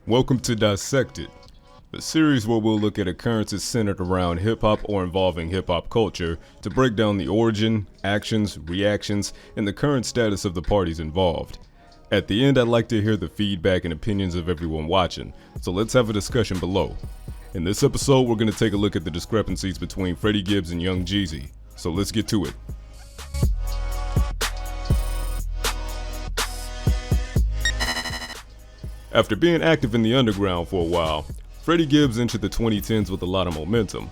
Welcome to Dissected, the series where we'll look at occurrences centered around hip-hop or involving hip-hop culture to break down the origin, actions, reactions, and the current status of the parties involved. At the end, I'd like to hear the feedback and opinions of everyone watching, so let's have a discussion below. In this episode, we're going to take a look at the discrepancies between Freddie Gibbs and young Jeezy, so let's get to it. After being active in the underground for a while, Freddie Gibbs entered the 2010s with a lot of momentum.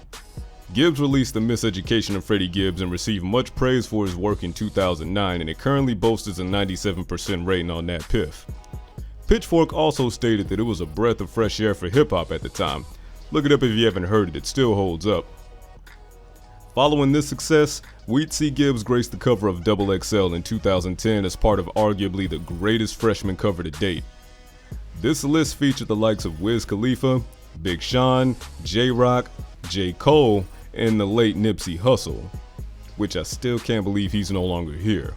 Gibbs released The Miseducation of Freddie Gibbs and received much praise for his work in 2009, and it currently boasts a 97% rating on that piff. Pitchfork also stated that it was a breath of fresh air for hip-hop at the time. Look it up if you haven't heard it still holds up. Following this success, we'd see Gibbs grace the cover of XXL in 2010 as part of arguably the greatest freshman cover to date. This list featured the likes of Wiz Khalifa, Big Sean, J-Rock, J. Cole, and the late Nipsey Hussle, which I still can't believe he's no longer here.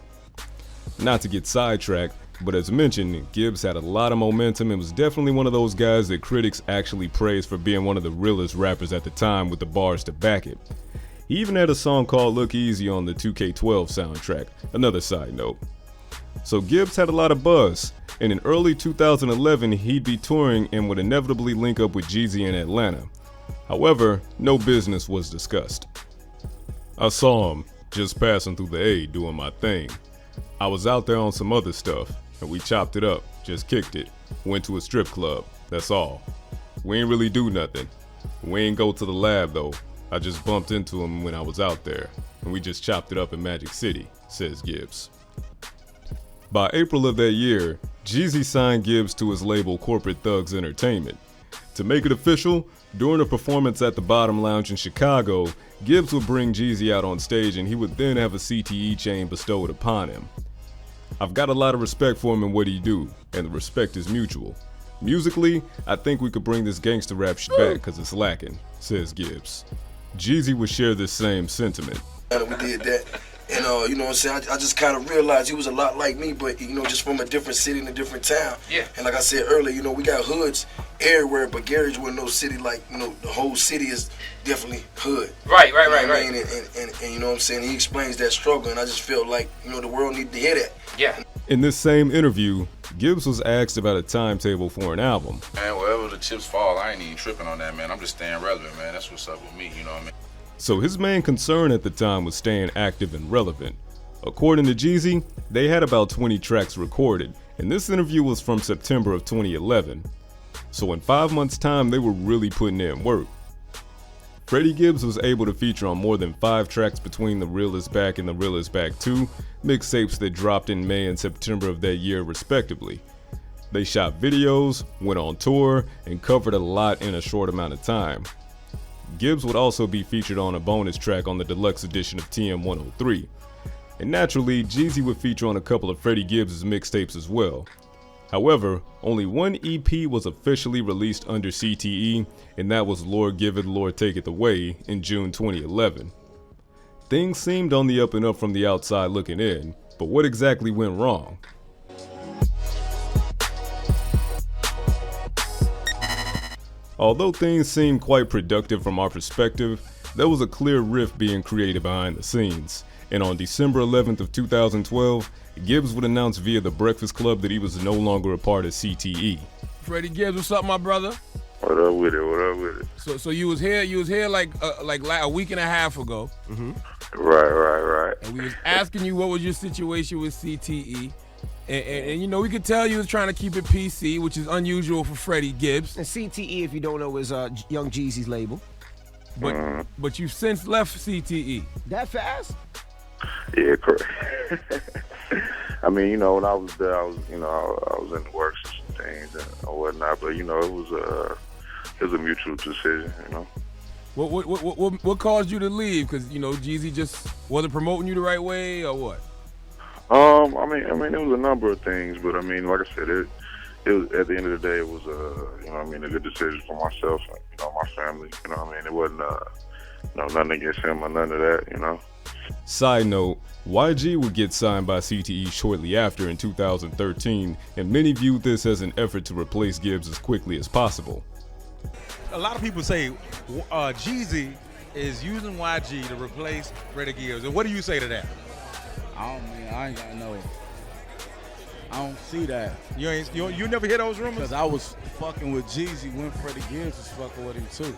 Not to get sidetracked, but as mentioned, Gibbs had a lot of momentum and was definitely one of those guys that critics actually praised for being one of the realest rappers at the time with the bars to back it. He even had a song called Look Easy on the 2K12 soundtrack, another side note. So Gibbs had a lot of buzz, and in early 2011 he'd be touring and would inevitably link up with Jeezy in Atlanta. However, no business was discussed. I saw him just passing through the A doing my thing. I was out there on some other stuff, and we chopped it up, just kicked it, went to a strip club, that's all. We ain't really do nothing. We ain't go to the lab though. I just bumped into him when I was out there, and we just chopped it up in Magic City, says Gibbs. By April of that year, Jeezy signed Gibbs to his label Corporate Thugs Entertainment. To make it official, during a performance at the Bottom Lounge in Chicago, Gibbs would bring Jeezy out on stage and he would then have a CTE chain bestowed upon him. I've got a lot of respect for him and what he do, and the respect is mutual. Musically, I think we could bring this gangster rap shit back cause it's lacking, says Gibbs. Jeezy would share this same sentiment. We did that. And, you know what I'm saying, I just kind of realized he was a lot like me, but, just from a different city in a different town. Yeah. And like I said earlier, we got hoods everywhere, but Garage wasn't no city like, the whole city is definitely hood. Right. And you know what I'm saying, he explains that struggle, and I just felt like, the world needed to hear that. Yeah. In this same interview, Gibbs was asked about a timetable for an album. Man, wherever the chips fall, I ain't even tripping on that, man. I'm just staying relevant, man. That's what's up with me, you know what I mean? So his main concern at the time was staying active and relevant. According to Jeezy, they had about 20 tracks recorded, and this interview was from September of 2011. So in 5 months' time, they were really putting in work. Freddie Gibbs was able to feature on more than 5 tracks between The Real Is Back and The Real Is Back 2, mixtapes that dropped in May and September of that year respectively. They shot videos, went on tour, and covered a lot in a short amount of time. Gibbs would also be featured on a bonus track on the deluxe edition of TM 103. And naturally, Jeezy would feature on a couple of Freddie Gibbs' mixtapes as well. However, only one EP was officially released under CTE, and that was Lord Give It, Lord Take It Away in June 2011. Things seemed on the up and up from the outside looking in, but what exactly went wrong? Although things seemed quite productive from our perspective, there was a clear rift being created behind the scenes, and on December 11th of 2012, Gibbs would announce via The Breakfast Club that he was no longer a part of CTE. Freddie Gibbs, what's up, my brother? What up with it? So you was here like a week and a half ago. Mm-hmm. Right. And we was asking you what was your situation with CTE. And we could tell you was trying to keep it PC, which is unusual for Freddie Gibbs. And CTE, if you don't know, is Young Jeezy's label. But you've since left CTE. That fast? Yeah, correct. I mean, when I was there, I was in the works and things and whatnot. But it was a mutual decision. What caused you to leave? Because Jeezy just wasn't promoting you the right way, or what? I mean, it was a number of things, but like I said, it was at the end of the day, it was a good decision for myself and my family. It wasn't nothing against him or none of that. Side note, YG would get signed by CTE shortly after in 2013, and many viewed this as an effort to replace Gibbs as quickly as possible. A lot of people say Jeezy is using YG to replace Freddie Gibbs. And what do you say to that? I ain't got no. I don't see that. You never hear those rumors? Because I was fucking with Jeezy when Freddie Gibbs was fucking with him too.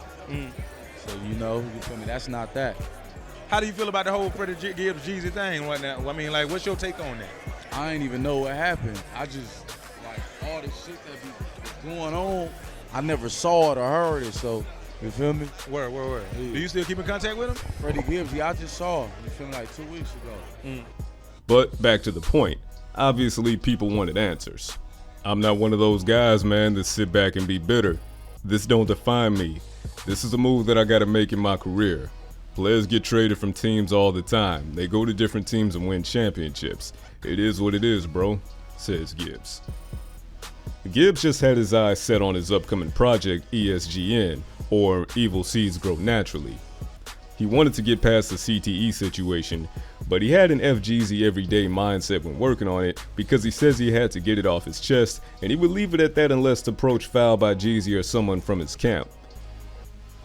So you feel me? That's not that. How do you feel about the whole Freddie Gibbs Jeezy thing? I mean, like, what's your take on that? I ain't even know what happened. I just, like, all this shit that be going on, I never saw it or heard it, so, you feel me? Word. Yeah. Do you still keep in contact with him? Freddie Gibbs, I just saw him, you feel me, like 2 weeks ago. But back to the point, obviously people wanted answers. I'm not one of those guys, man, that sit back and be bitter. This don't define me. This is a move that I gotta make in my career. Players get traded from teams all the time. They go to different teams and win championships. It is what it is, bro, says Gibbs. Gibbs just had his eyes set on his upcoming project, ESGN, or Evil Seeds Grow Naturally. He wanted to get past the CTE situation, but he had an F-Jeezy everyday mindset when working on it because he says he had to get it off his chest, and he would leave it at that unless approached foul by Jeezy or someone from his camp.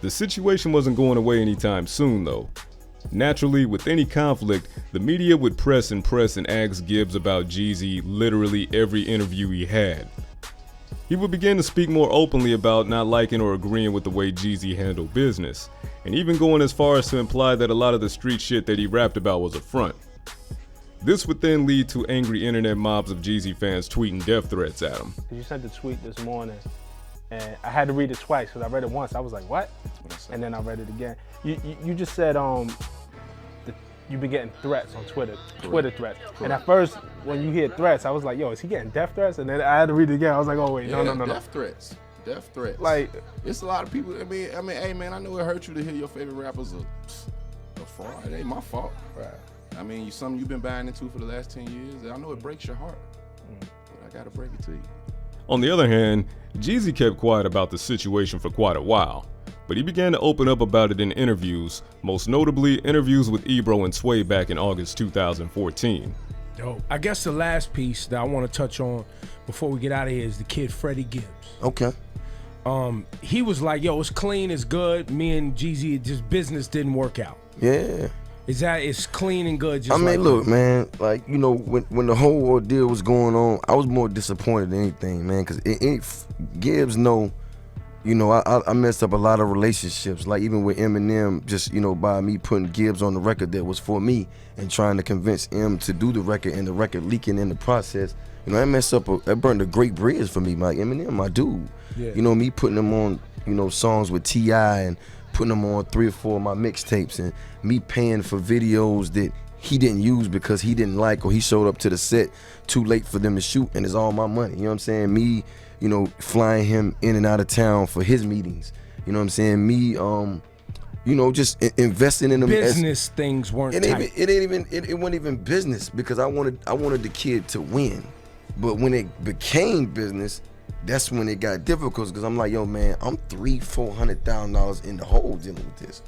The situation wasn't going away anytime soon, though. Naturally, with any conflict, the media would press and ask Gibbs about Jeezy literally every interview he had. He would begin to speak more openly about not liking or agreeing with the way Jeezy handled business, and even going as far as to imply that a lot of the street shit that he rapped about was a front. This would then lead to angry internet mobs of Jeezy fans tweeting death threats at him. You sent the tweet this morning, and I had to read it twice because I read it once. I was like, what? And then I read it again. You just said you've been getting threats on Twitter threats. Correct. And at first, when you hear threats, I was like, yo, is he getting death threats? And then I had to read it again. I was like, oh wait, no. Death threats. Like, it's a lot of people. I mean, hey man, I know it hurt you to hear your favorite rappers a fraud. It ain't my fault. Right. I mean, something you've been buying into for the last 10 years. I know it breaks your heart, but I gotta break it to you. On the other hand, Jeezy kept quiet about the situation for quite a while, but he began to open up about it in interviews, most notably interviews with Ebro and Sway back in August 2014. Dope. I guess the last piece that I want to touch on before we get out of here is the kid Freddie Gibbs. Okay. He was like, yo, it's clean, it's good. Me and Jeezy, just business didn't work out. Yeah. It's clean and good? Just I mean, like look, man, like, you know, when the whole ordeal was going on, I was more disappointed than anything, man, because Gibbs know, you know, I messed up a lot of relationships, like even with Eminem, just, you know, by me putting Gibbs on the record that was for me and trying to convince him to do the record and the record leaking in the process. You know, that burned a great bridge for me, like Eminem, my dude. Yeah. You know, me putting him on, you know, songs with T.I. and putting them on 3 or 4 of my mixtapes, and me paying for videos that he didn't use because he didn't like, or he showed up to the set too late for them to shoot, and it's all my money. You know what I'm saying? Me, you know, flying him in and out of town for his meetings. You know what I'm saying? Me, you know, just investing in them. Business things weren't tight. It wasn't even business because I wanted the kid to win, but when it became business, that's when it got difficult because I'm like, yo, man, I'm $300,000-$400,000 in the hole dealing with this.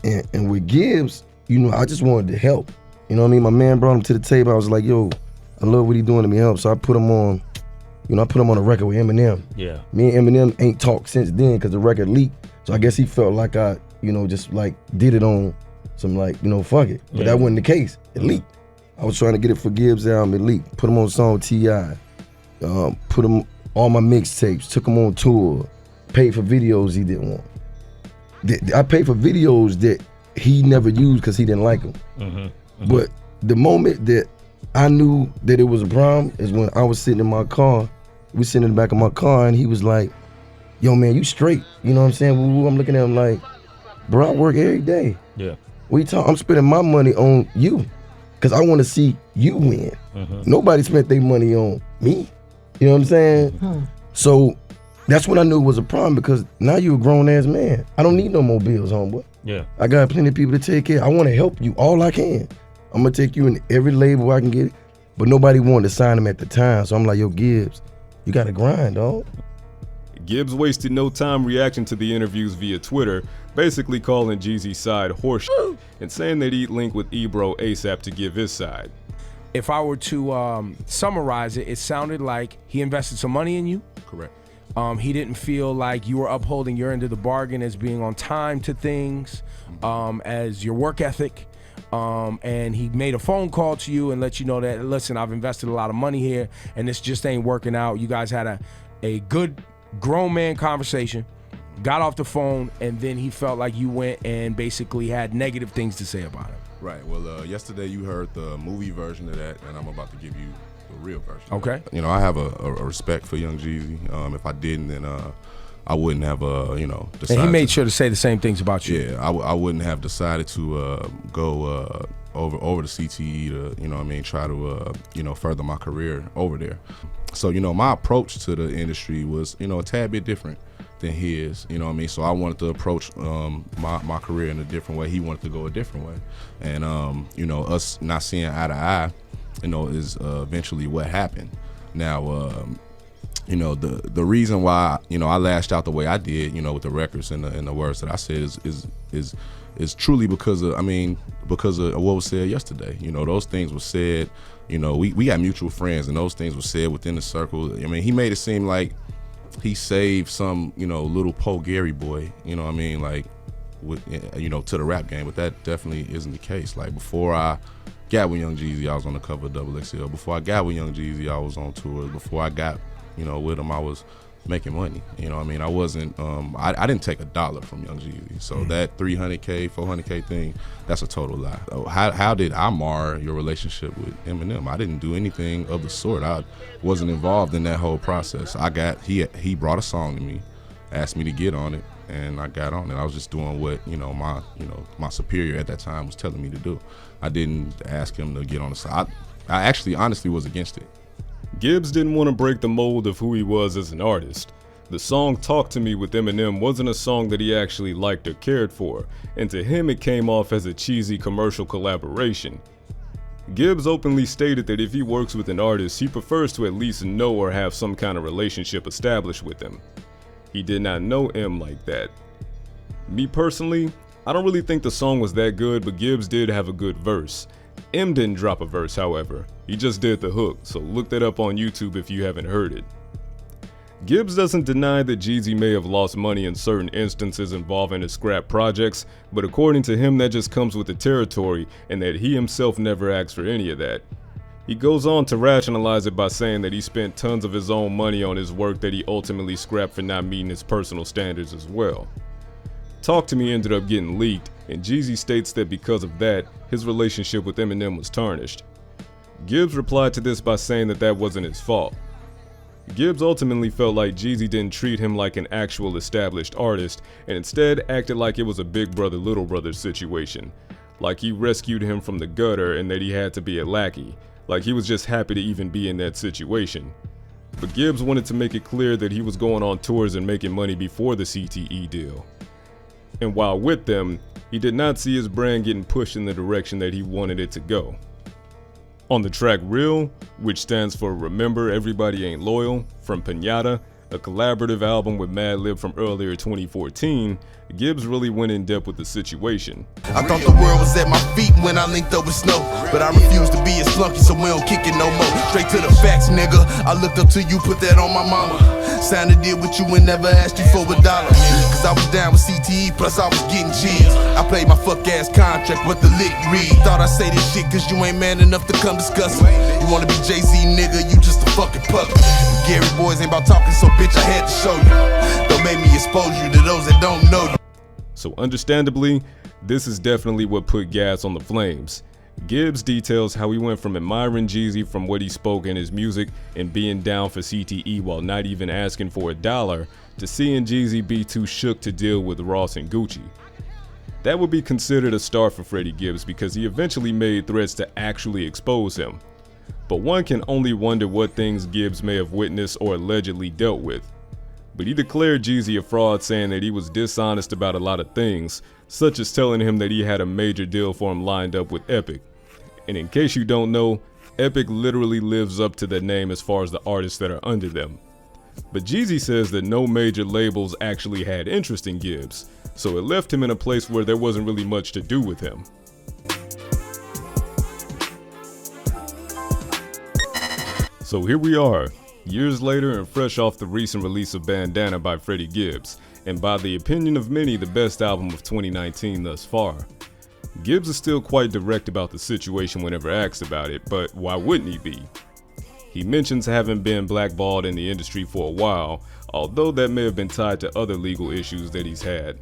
And with Gibbs, you know, I just wanted to help. You know what I mean? My man brought him to the table. I was like, yo, I love what he doing to me, help. So I put him on, you know, on a record with Eminem. Yeah. Me and Eminem ain't talked since then because the record leaked. So I guess he felt like I, you know, just like did it on some like, you know, fuck it. But that wasn't the case. It leaked. I was trying to get it for Gibbs album. It leaked. Put him on a song with T.I. Put him all my mixtapes, took him on tour, paid for videos he didn't want. I paid for videos that he never used because he didn't like them. But the moment that I knew that it was a problem is when I was sitting in my car, we sitting in the back of my car, and he was like, yo, man, you straight. You know what I'm saying? I'm looking at him like, bro, I work every day. Yeah. I'm spending my money on you because I want to see you win. Nobody spent their money on me. You know what I'm saying? So that's when I knew it was a problem because now you're a grown-ass man. I don't need no more bills, homeboy. Yeah. I got plenty of people to take care. I want to help you all I can. I'm going to take you in every label I can get it. But nobody wanted to sign him at the time. So I'm like, yo, Gibbs, you got to grind, dog. Gibbs wasted no time reacting to the interviews via Twitter, basically calling Jeezy's side horseshit and saying that he'd link with Ebro ASAP to give his side. If I were to summarize it, it sounded like he invested some money in you. Correct. He didn't feel like you were upholding your end of the bargain as being on time to things, as your work ethic. And he made a phone call to you and let you know that, listen, I've invested a lot of money here and this just ain't working out. You guys had a good grown man conversation, got off the phone, and then he felt like you went and basically had negative things to say about him. Right. Well, yesterday you heard the movie version of that, and I'm about to give you the real version. Okay. You know, I have a respect for Young Jeezy. If I didn't, then I wouldn't have, decided. And he made sure to say the same things about you. Yeah, I wouldn't have decided to go over to CTE to, try to, further my career over there. So, my approach to the industry was, a tad bit different than his, So I wanted to approach my career in a different way. He wanted to go a different way. And, us not seeing eye to eye, is eventually what happened. Now, the reason why, I lashed out the way I did, with the records and the words that I said is truly because of what was said yesterday. Those things were said, we got mutual friends, and those things were said within the circle. He made it seem like he saved some, little Poe Gary boy, like with, to the rap game, but that definitely isn't the case. Like, before I got with Young Jeezy, I was on the cover of XXL. Before I got with Young Jeezy, I was on tour. Before I got, with him, I was making money. I wasn't, I didn't take $1 from Young Jeezy. So that $300K, $400K thing, that's a total lie. How did I mar your relationship with Eminem? I didn't do anything of the sort. I wasn't involved in that whole process. He brought a song to me, asked me to get on it, and I got on it. I was just doing what, my superior at that time was telling me to do. I didn't ask him to get on the side. I actually honestly was against it. Gibbs didn't want to break the mold of who he was as an artist. The song Talk to Me with Eminem wasn't a song that he actually liked or cared for, and to him it came off as a cheesy commercial collaboration. Gibbs openly stated that if he works with an artist, he prefers to at least know or have some kind of relationship established with them. He did not know M like that. Me personally, I don't really think the song was that good, but Gibbs did have a good verse. M didn't drop a verse, however. He just did the hook, so look that up on YouTube if you haven't heard it. Gibbs doesn't deny that Jeezy may have lost money in certain instances involving his scrap projects, but according to him that just comes with the territory and that he himself never asked for any of that. He goes on to rationalize it by saying that he spent tons of his own money on his work that he ultimately scrapped for not meeting his personal standards as well. Talk to Me ended up getting leaked, and Jeezy states that because of that, his relationship with Eminem was tarnished. Gibbs replied to this by saying that wasn't his fault. Gibbs ultimately felt like Jeezy didn't treat him like an actual established artist, and instead acted like it was a big brother little brother situation, like he rescued him from the gutter and that he had to be a lackey, like he was just happy to even be in that situation. But Gibbs wanted to make it clear that he was going on tours and making money before the CTE deal. And while with them, he did not see his brand getting pushed in the direction that he wanted it to go. On the track Real, which stands for Remember Everybody Ain't Loyal, from Pinata, a collaborative album with Madlib from earlier 2014, Gibbs really went in depth with the situation. I thought the world was at my feet when I linked up with Snow, but I refused to be a slunky, so we don't kick it no more. Straight to the facts, nigga. I looked up to you, put that on my mama. Signed a deal with you and never asked you for $1. Cause I was down with CTE, plus I was getting cheese. I played my fuck ass contract, what the lick read. Thought I say this shit cause you ain't man enough to come discuss it. You wanna be Jay-Z, nigga, you just a fucking puppet. Gary boys ain't about talking, so bitch, I had to show you. Don't make me expose you to those that don't know you. So understandably, this is definitely what put gas on the flames. Gibbs details how he went from admiring Jeezy from what he spoke in his music and being down for CTE while not even asking for $1 to seeing Jeezy be too shook to deal with Ross and Gucci. That would be considered a start for Freddie Gibbs because he eventually made threats to actually expose him. But one can only wonder what things Gibbs may have witnessed or allegedly dealt with. But he declared Jeezy a fraud, saying that he was dishonest about a lot of things, such as telling him that he had a major deal for him lined up with Epic. And in case you don't know, Epic literally lives up to the name as far as the artists that are under them. But Jeezy says that no major labels actually had interest in Gibbs, so it left him in a place where there wasn't really much to do with him. So here we are, years later and fresh off the recent release of Bandana by Freddie Gibbs, and by the opinion of many, the best album of 2019 thus far. Gibbs is still quite direct about the situation whenever asked about it, but why wouldn't he be? He mentions having been blackballed in the industry for a while, although that may have been tied to other legal issues that he's had.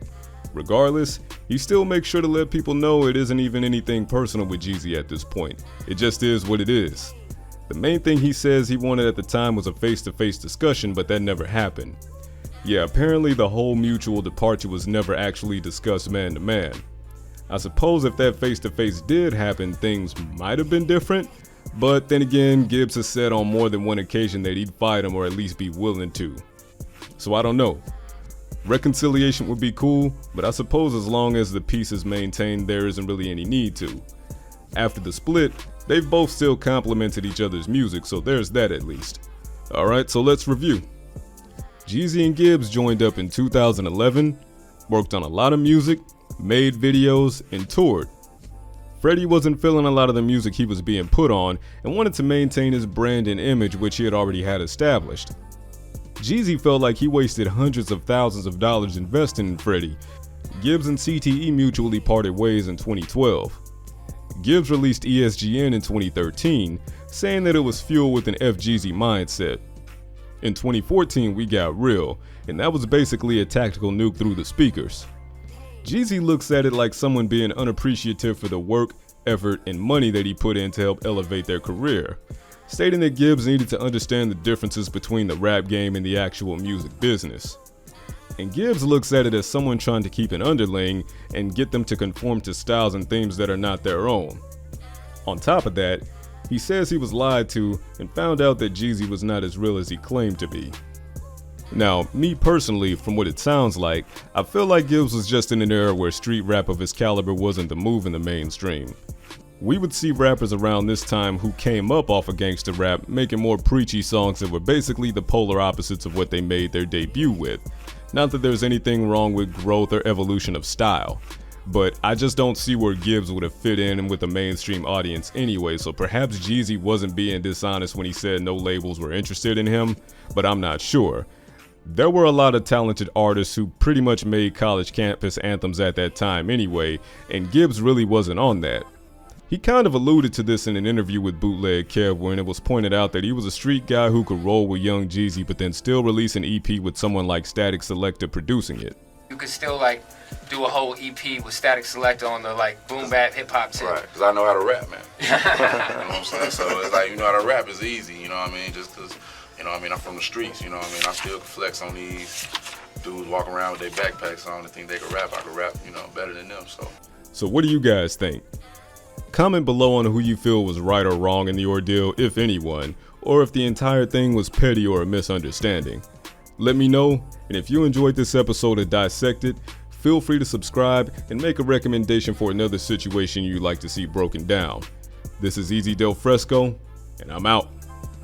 Regardless, he still makes sure to let people know it isn't even anything personal with Jeezy at this point. It just is what it is. The main thing he says he wanted at the time was a face-to-face discussion, but that never happened. Yeah, apparently the whole mutual departure was never actually discussed man-to-man. I suppose if that face-to-face did happen, things might have been different, but then again, Gibbs has said on more than one occasion that he'd fight him or at least be willing to. So I don't know. Reconciliation would be cool, but I suppose as long as the peace is maintained, there isn't really any need to. After the split, they've both still complimented each other's music, so there's that at least. Alright, so let's review. Jeezy and Gibbs joined up in 2011, worked on a lot of music, made videos, and toured. Freddie wasn't feeling a lot of the music he was being put on and wanted to maintain his brand and image, which he had already had established. Jeezy felt like he wasted hundreds of thousands of dollars investing in Freddie. Gibbs and CTE mutually parted ways in 2012. Gibbs released ESGN in 2013, saying that it was fueled with an F-Jeezy mindset. In 2014, we got real, and that was basically a tactical nuke through the speakers. Jeezy looks at it like someone being unappreciative for the work, effort, and money that he put in to help elevate their career, stating that Gibbs needed to understand the differences between the rap game and the actual music business. And Gibbs looks at it as someone trying to keep an underling and get them to conform to styles and themes that are not their own. On top of that, he says he was lied to and found out that Jeezy was not as real as he claimed to be. Now, me personally, from what it sounds like, I feel like Gibbs was just in an era where street rap of his caliber wasn't the move in the mainstream. We would see rappers around this time who came up off of gangster rap making more preachy songs that were basically the polar opposites of what they made their debut with. Not that there's anything wrong with growth or evolution of style, but I just don't see where Gibbs would have fit in with the mainstream audience anyway, so perhaps Jeezy wasn't being dishonest when he said no labels were interested in him, but I'm not sure. There were a lot of talented artists who pretty much made college campus anthems at that time anyway, and Gibbs really wasn't on that. He kind of alluded to this in an interview with Bootleg Kev, when it was pointed out that he was a street guy who could roll with Young Jeezy but then still release an EP with someone like Static Selector producing it. You could still like do a whole EP with Static Selector on the like boom bap hip hop tip. Right, because I know how to rap, man. You know what I'm saying? So it's like, you know how to rap is easy, you know what I mean? Just because, you know what I mean, I'm from the streets, you know what I mean? I still can flex on these dudes walking around with their backpacks on and think they can rap. I can rap, you know, better than them, so. So what do you guys think? Comment below on who you feel was right or wrong in the ordeal, if anyone, or if the entire thing was petty or a misunderstanding. Let me know, and if you enjoyed this episode of Dissected, feel free to subscribe and make a recommendation for another situation you'd like to see broken down. This is Easy Del Fresco, and I'm out.